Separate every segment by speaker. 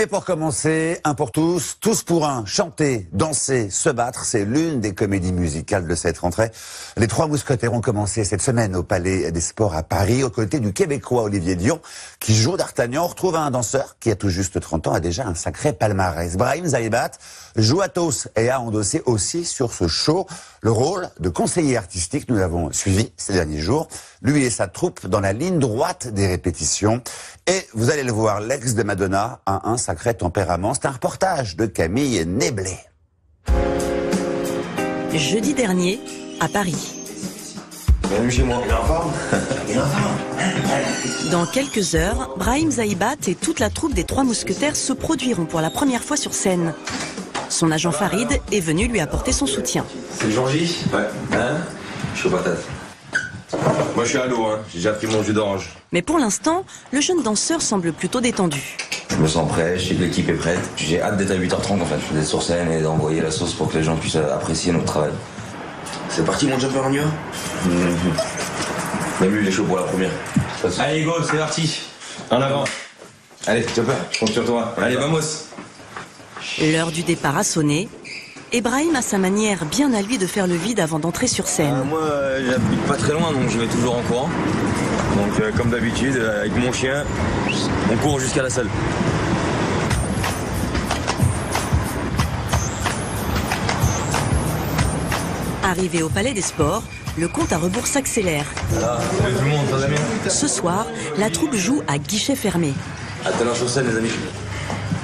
Speaker 1: Mais pour commencer, un pour tous, tous pour un, chanter, danser, se battre, c'est l'une des comédies musicales de cette rentrée. Les Trois Mousquetaires ont commencé cette semaine au Palais des Sports à Paris, aux côtés du Québécois Olivier Dion, qui joue d'Artagnan. On retrouve un danseur qui a tout juste 30 ans, a déjà un sacré palmarès. Brahim Zaïbat joue Athos et a endossé aussi sur ce show le rôle de conseiller artistique. Nous l'avons suivi ces derniers jours, lui et sa troupe, dans la ligne droite des répétitions. Et vous allez le voir, l'ex de Madonna a un sacré tempérament. C'est un reportage de Camille Néblé.
Speaker 2: Jeudi dernier, à Paris.
Speaker 3: Bienvenue chez moi.
Speaker 2: Dans quelques heures, Brahim Zaïbat et toute la troupe des Trois Mousquetaires se produiront pour la première fois sur scène. Son agent Farid est venu lui apporter son soutien.
Speaker 3: C'est le Jean-J? Ouais. Hein? Je suis aux patates. Moi je suis à l'eau, hein. J'ai déjà pris mon jus d'orange.
Speaker 2: Mais pour l'instant, le jeune danseur semble plutôt détendu.
Speaker 3: Je me sens prêt, je sais que l'équipe est prête. J'ai hâte d'être à 8h30 en fait, d'être sur scène et d'envoyer la sauce pour que les gens puissent apprécier notre travail. C'est parti mon jumper en Même lui il est chaud pour la première. Allez go, c'est parti. En avant. Allez, jumper, je compte sur toi. Allez, vamos.
Speaker 2: L'heure du départ a sonné. Et Brahim a sa manière bien à lui de faire le vide avant d'entrer sur scène.
Speaker 3: Moi, j'habite pas très loin, donc je vais toujours en courant. Donc, comme d'habitude, avec mon chien, on court jusqu'à la salle.
Speaker 2: Arrivé au Palais des Sports, le compte à rebours s'accélère.
Speaker 3: Voilà, salut tout le monde, ça va bien?
Speaker 2: Ce soir, la troupe joue à guichet fermé.
Speaker 3: À tout à l'heure sur scène, les amis.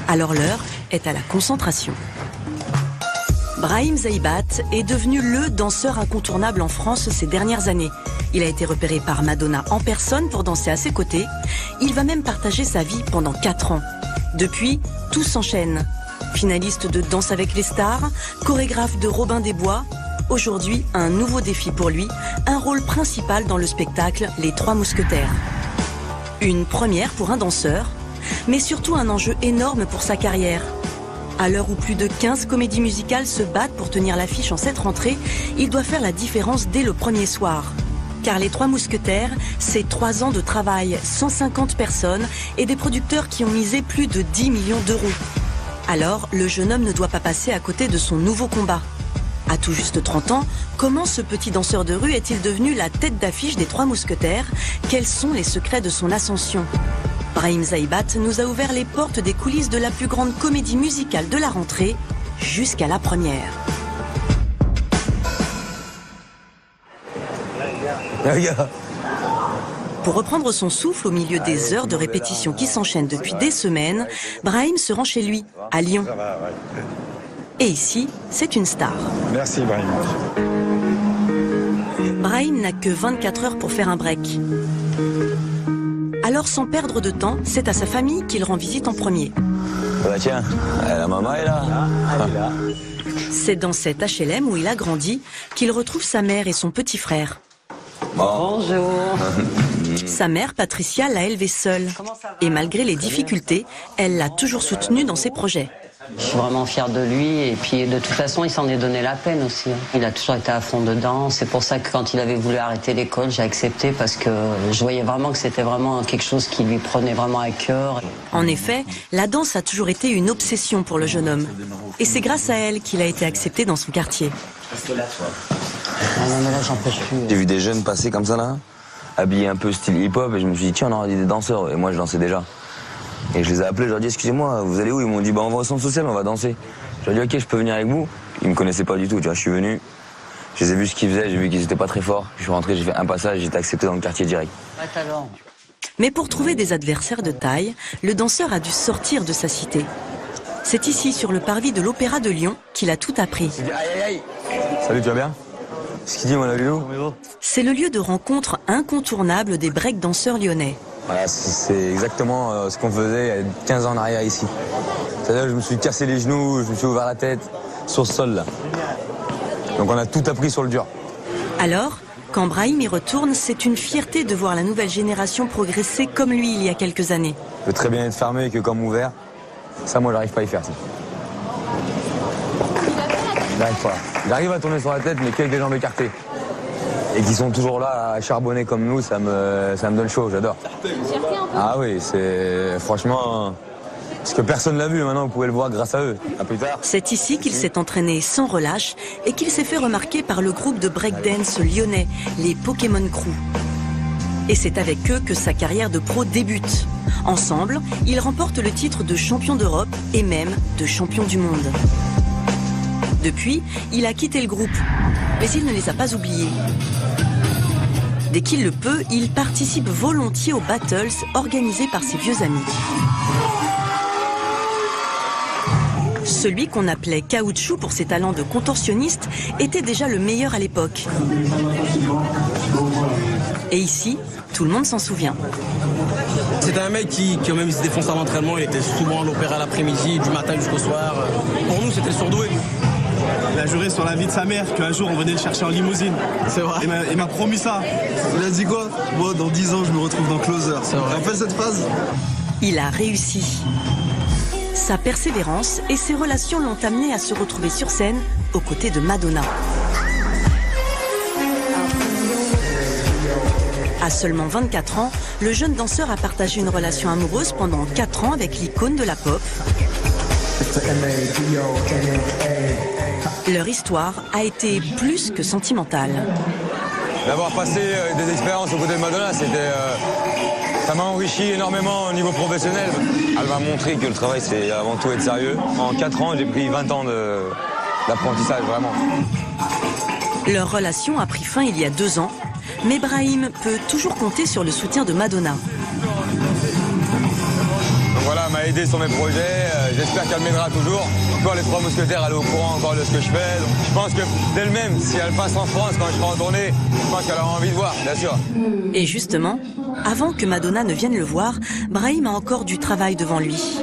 Speaker 2: Alors l'heure est à la concentration. Brahim Zaïbat est devenu le danseur incontournable en France ces dernières années. Il a été repéré par Madonna en personne pour danser à ses côtés. Il va même partager sa vie pendant 4 ans. Depuis, tout s'enchaîne. Finaliste de Danse avec les stars, chorégraphe de Robin des Bois. Aujourd'hui, un nouveau défi pour lui, un rôle principal dans le spectacle Les Trois Mousquetaires. Une première pour un danseur, mais surtout un enjeu énorme pour sa carrière. À l'heure où plus de 15 comédies musicales se battent pour tenir l'affiche en cette rentrée, il doit faire la différence dès le premier soir. Car Les Trois Mousquetaires, c'est 3 ans de travail, 150 personnes et des producteurs qui ont misé plus de 10 millions d'euros. Alors, le jeune homme ne doit pas passer à côté de son nouveau combat. À tout juste 30 ans, comment ce petit danseur de rue est-il devenu la tête d'affiche des Trois Mousquetaires? Quels sont les secrets de son ascension? Brahim Zaïbat nous a ouvert les portes des coulisses de la plus grande comédie musicale de la rentrée, jusqu'à la première. Pour reprendre son souffle au milieu des heures de répétition qui s'enchaînent depuis des semaines, Brahim se rend chez lui, à Lyon. Et ici, c'est une star.
Speaker 4: Merci Brahim.
Speaker 2: Brahim n'a que 24 heures pour faire un break. Alors, sans perdre de temps, c'est à sa famille qu'il rend visite en premier.
Speaker 3: Bah tiens, la maman est là.
Speaker 2: C'est dans cet HLM où il a grandi qu'il retrouve sa mère et son petit frère.
Speaker 3: Bon.
Speaker 2: Bonjour. Sa mère, Patricia, l'a élevé seule. Et malgré les difficultés, elle l'a toujours soutenu dans ses projets.
Speaker 5: Je suis vraiment fière de lui et puis de toute façon il s'en est donné la peine aussi. Il a toujours été à fond dedans, c'est pour ça que quand il avait voulu arrêter l'école j'ai accepté parce que je voyais vraiment que c'était vraiment quelque chose qui lui prenait vraiment à cœur.
Speaker 2: En effet, la danse a toujours été une obsession pour le jeune homme. Et c'est grâce à elle qu'il a été accepté dans son quartier.
Speaker 5: Ah non mais là j'en peux plus.
Speaker 3: J'ai vu des jeunes passer comme ça là, habillés un peu style hip-hop et je me suis dit tiens on aura des danseurs et moi je dansais déjà. Et je les ai appelés, je leur ai dit excusez-moi, vous allez où? Ils m'ont dit bah on va au centre social, on va danser. Je leur ai dit ok je peux venir avec vous. Ils me connaissaient pas du tout, tu vois, je suis venu, je les ai vus ce qu'ils faisaient, j'ai vu qu'ils étaient pas très forts. Je suis rentré, j'ai fait un passage, j'ai été accepté dans le quartier direct.
Speaker 2: Mais pour trouver des adversaires de taille, le danseur a dû sortir de sa cité. C'est ici, sur le parvis de l'Opéra de Lyon, qu'il a tout appris.
Speaker 3: Aïe aïe aïe. Salut, tu vas bien? Ce qu'il dit mon Léo.
Speaker 2: C'est le lieu de rencontre incontournable des break-danseurs lyonnais.
Speaker 3: Voilà, c'est exactement ce qu'on faisait il y a 15 ans en arrière ici. C'est-à-dire que je me suis cassé les genoux, je me suis ouvert la tête sur ce sol là. Donc on a tout appris sur le dur.
Speaker 2: Alors, quand Brahim y retourne, c'est une fierté de voir la nouvelle génération progresser comme lui il y a quelques années.
Speaker 3: Il peut très bien être fermé que comme ouvert. Ça, moi, j'arrive pas à y faire. Ça. J'arrive pas. J'arrive à tourner sur la tête, mais qu'avec des jambes écartées. Et qui sont toujours là à charbonner comme nous, ça me donne chaud, j'adore. Ah oui, c'est franchement, Parce que personne l'a vu, maintenant vous pouvez le voir grâce à eux. À plus tard.
Speaker 2: C'est ici qu'il s'est entraîné sans relâche et qu'il s'est fait remarquer par le groupe de breakdance lyonnais, les Pokémon Crew. Et c'est avec eux que sa carrière de pro débute. Ensemble, ils remportent le titre de champion d'Europe et même de champion du monde. Depuis, il a quitté le groupe, mais il ne les a pas oubliés. Dès qu'il le peut, il participe volontiers aux battles organisés par ses vieux amis. Celui qu'on appelait Caoutchouc pour ses talents de contorsionniste était déjà le meilleur à l'époque. Et ici, tout le monde s'en souvient.
Speaker 4: C'était un mec qui même se défonçait à l'entraînement, il était souvent à l'opéra l'après-midi, du matin jusqu'au soir. Pour nous, c'était le surdoué.
Speaker 6: Il a juré sur la vie de sa mère qu'un jour on venait le chercher en limousine.
Speaker 4: C'est vrai.
Speaker 6: Il m'a promis ça.
Speaker 7: Il a dit quoi? Moi, dans 10 ans, je me retrouve dans Closer.
Speaker 4: C'est vrai.
Speaker 7: Rappelle cette phrase?
Speaker 2: Il a réussi. Sa persévérance et ses relations l'ont amené à se retrouver sur scène aux côtés de Madonna. À seulement 24 ans, le jeune danseur a partagé une relation amoureuse pendant 4 ans avec l'icône de la pop. Leur histoire a été plus que sentimentale.
Speaker 3: D'avoir passé des expériences aux côtés de Madonna, ça m'a enrichi énormément au niveau professionnel. Elle m'a montré que le travail, c'est avant tout être sérieux. En 4 ans, j'ai pris 20 ans d'apprentissage, vraiment.
Speaker 2: Leur relation a pris fin il y a 2 ans, mais Brahim peut toujours compter sur le soutien de Madonna.
Speaker 3: Donc voilà, elle m'a aidé sur mes projets, j'espère qu'elle m'aidera toujours. Encore les 3 mousquetaires, elle est au courant encore de ce que je fais. Donc, je pense que d'elle-même, si elle passe en France quand je serai en tournée, je pense qu'elle aura envie de voir, bien sûr.
Speaker 2: Et justement, avant que Madonna ne vienne le voir, Brahim a encore du travail devant lui.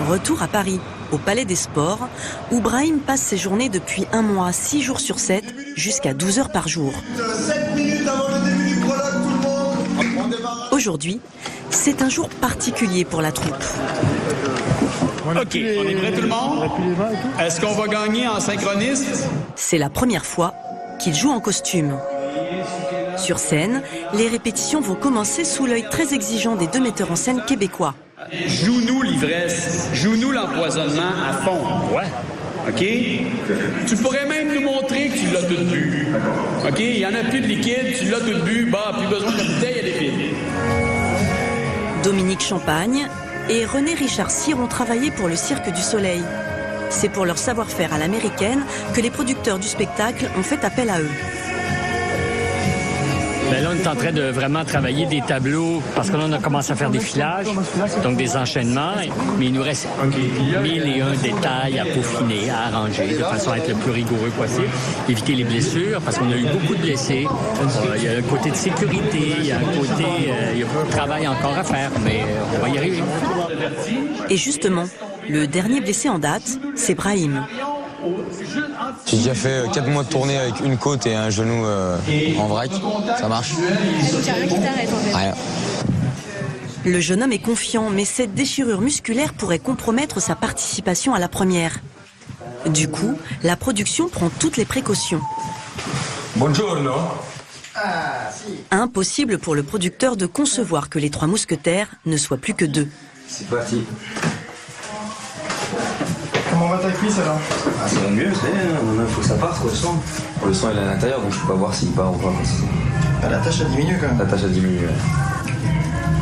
Speaker 2: Retour à Paris, au Palais des Sports, où Brahim passe ses journées depuis 1 mois, 6 jours sur 7, jusqu'à 12 heures par jour.
Speaker 7: 7 minutes avant le début du prologue, tout le monde.
Speaker 2: Aujourd'hui, c'est un jour particulier pour la troupe.
Speaker 8: Ok, on est prêt tout le monde? Est-ce qu'on va gagner en synchroniste?
Speaker 2: C'est la première fois qu'il joue en costume. Sur scène, les répétitions vont commencer sous l'œil très exigeant des 2 metteurs en scène québécois.
Speaker 8: Joue-nous l'ivresse, joue-nous l'empoisonnement à fond. Ouais. OK? Tu pourrais même nous montrer que tu l'as tout bu. OK? Il n'y en a plus de liquide, tu l'as tout bu, bah, plus besoin de la bouteille, elle est vide.
Speaker 2: Dominique Champagne et René Richard Cyr ont travaillé pour le Cirque du Soleil. C'est pour leur savoir-faire à l'américaine que les producteurs du spectacle ont fait appel à eux.
Speaker 9: Ben là, on est en train de vraiment travailler des tableaux parce que là, on a commencé à faire des filages, donc des enchaînements, mais il nous reste 1001 détails à peaufiner, à arranger, de façon à être le plus rigoureux possible, éviter les blessures, parce qu'on a eu beaucoup de blessés. Il y a un côté de sécurité, il y a un côté, il y a beaucoup de travail encore à faire, mais on va y arriver.
Speaker 2: Et justement, le dernier blessé en date, c'est Brahim.
Speaker 3: J'ai déjà fait 4 mois de tournée avec une côte et un genou en vrac. Ça marche.
Speaker 10: Donc il n'y a rien qui t'arrête en fait.
Speaker 3: Rien.
Speaker 2: Le jeune homme est confiant, mais cette déchirure musculaire pourrait compromettre sa participation à la première. Du coup, la production prend toutes les précautions.
Speaker 8: Buongiorno.
Speaker 2: Impossible pour le producteur de concevoir que les 3 mousquetaires ne soient plus que 2.
Speaker 3: C'est parti.
Speaker 6: Comment va ta cuisse alors?
Speaker 3: Ah, ça va mieux, il faut que ça parte, le sang. Le sang il est à l'intérieur, donc je peux pas voir s'il part ou pas.
Speaker 6: La tâche a diminué quand même.
Speaker 3: La tâche a diminué, ouais.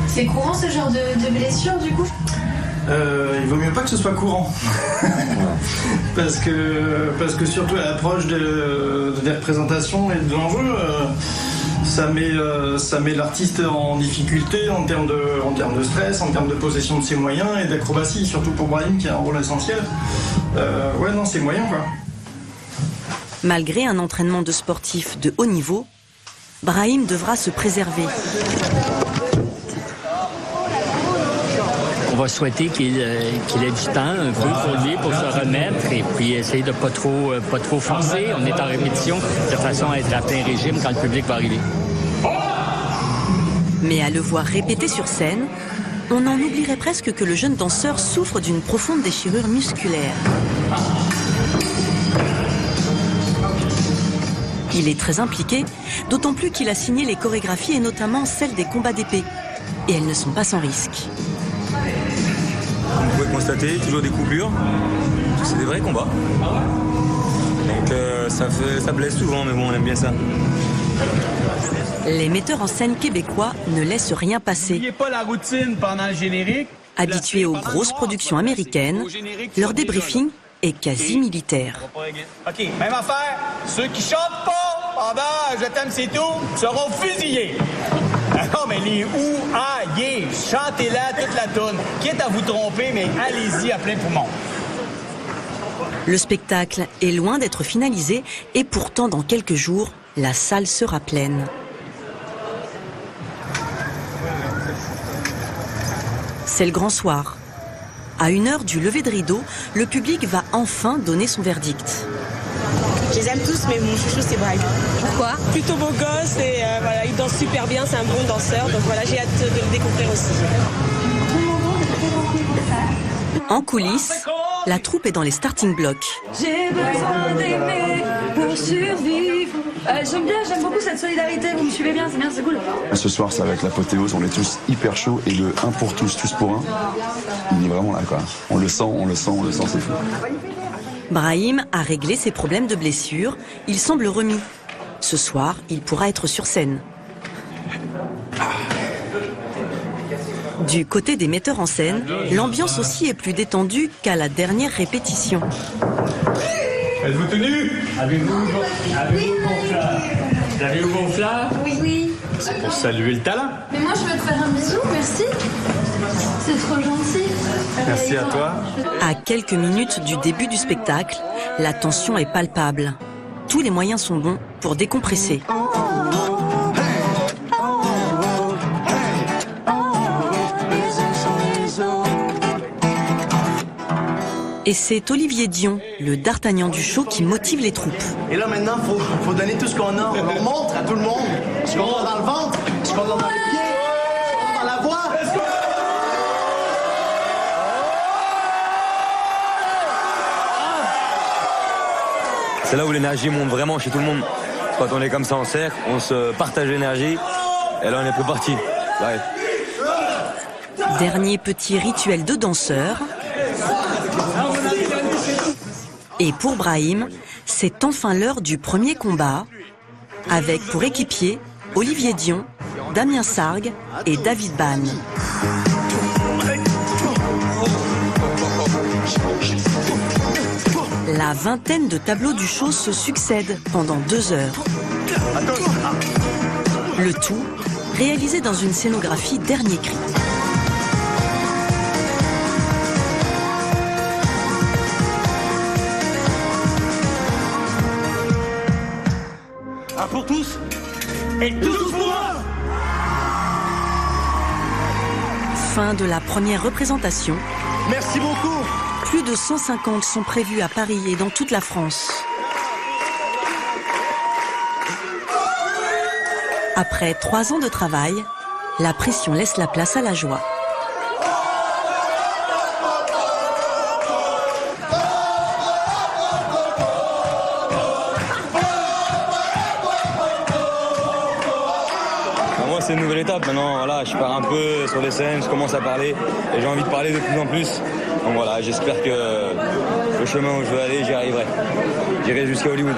Speaker 10: C'est courant ce genre de blessure du coup?
Speaker 6: Il vaut mieux pas que ce soit courant. parce que surtout à l'approche des représentations et de l'enjeu, ça met l'artiste en difficulté en termes de stress, en termes de possession de ses moyens et d'acrobatie, surtout pour Brahim qui a un rôle essentiel. Ouais, non, c'est moyen quoi.
Speaker 2: Malgré un entraînement de sportif de haut niveau, Brahim devra se préserver.
Speaker 9: On va souhaiter qu'il ait du temps un peu pour lui, pour se remettre et puis essayer de pas trop forcer. On est en répétition de façon à être à plein régime quand le public va arriver.
Speaker 2: Mais à le voir répéter sur scène, on en oublierait presque que le jeune danseur souffre d'une profonde déchirure musculaire. Il est très impliqué, d'autant plus qu'il a signé les chorégraphies et notamment celles des combats d'épée. Et elles ne sont pas sans risque.
Speaker 3: Comme vous pouvez constater, toujours des coupures. C'est des vrais combats. Donc ça blesse souvent, mais bon, on aime bien ça.
Speaker 2: Les metteurs en scène québécois ne laissent rien passer.
Speaker 8: N'oubliez pas la routine pendant le générique.
Speaker 2: Habitués aux grosses productions américaines, leur débriefing est quasi militaire.
Speaker 8: OK, même affaire. Ceux qui chantent pas pendant Je t'aime, c'est tout seront fusillés. Non, mais les ou-a-yés, chantez-la toute la toune. Quitte à vous tromper, mais allez-y à plein poumon.
Speaker 2: Le spectacle est loin d'être finalisé et pourtant dans quelques jours, la salle sera pleine. C'est le grand soir. À 1h du lever de rideau, le public va enfin donner son verdict.
Speaker 11: Je les aime tous, mais mon chouchou, c'est Brahim.
Speaker 10: Pourquoi?
Speaker 11: Plutôt beau gosse et voilà, il danse super bien, c'est un bon danseur. Donc voilà, j'ai hâte de le découvrir aussi.
Speaker 2: En coulisses, la troupe est dans les starting blocks.
Speaker 10: J'ai besoin d'aimer pour survivre. J'aime beaucoup cette solidarité, vous me suivez bien, c'est cool.
Speaker 12: Ce soir, ça va être l'apothéose, on est tous hyper chauds et le 1 pour tous, tous pour un, il est vraiment là, quoi. On le sent, c'est fou.
Speaker 2: Brahim a réglé ses problèmes de blessure, il semble remis. Ce soir, il pourra être sur scène. Du côté des metteurs en scène, l'ambiance aussi est plus détendue qu'à la dernière répétition.
Speaker 8: Êtes-vous tenu?
Speaker 9: Avez-vous vos fleurs?
Speaker 10: Oui.
Speaker 8: C'est pour saluer le talent.
Speaker 10: Mais moi, je veux te faire un bisou, merci. C'est trop gentil.
Speaker 8: Merci à toi.
Speaker 2: À quelques minutes du début du spectacle, la tension est palpable. Tous les moyens sont bons pour décompresser. Et c'est Olivier Dion, le D'Artagnan du show, qui motive les troupes.
Speaker 7: Et là maintenant, faut donner tout ce qu'on a. On leur montre à tout le monde ce qu'on a dans le ventre, ce qu'on a dans les pieds, ce qu'on a dans la voix.
Speaker 3: C'est là où l'énergie monte vraiment chez tout le monde. Quand on est comme ça en cercle, on se partage l'énergie. Et là, on est plus parti. Ouais.
Speaker 2: Dernier petit rituel de danseur. Et pour Brahim, c'est enfin l'heure du premier combat, avec pour équipiers Olivier Dion, Damien Sargue et David Ban. La vingtaine de tableaux du show se succèdent pendant 2 heures. Le tout réalisé dans une scénographie dernier cri.
Speaker 7: Un pour tous et tous pour un.
Speaker 2: Fin de la première représentation.
Speaker 7: Merci beaucoup.
Speaker 2: Plus de 150 sont prévus à Paris et dans toute la France. Après 3 ans de travail, la pression laisse la place à la joie.
Speaker 3: Moi, c'est une nouvelle étape. Maintenant, voilà, je pars un peu sur les scènes, je commence à parler et j'ai envie de parler de plus en plus. Donc voilà, j'espère que le chemin où je veux aller, j'y arriverai. J'irai jusqu'à Hollywood.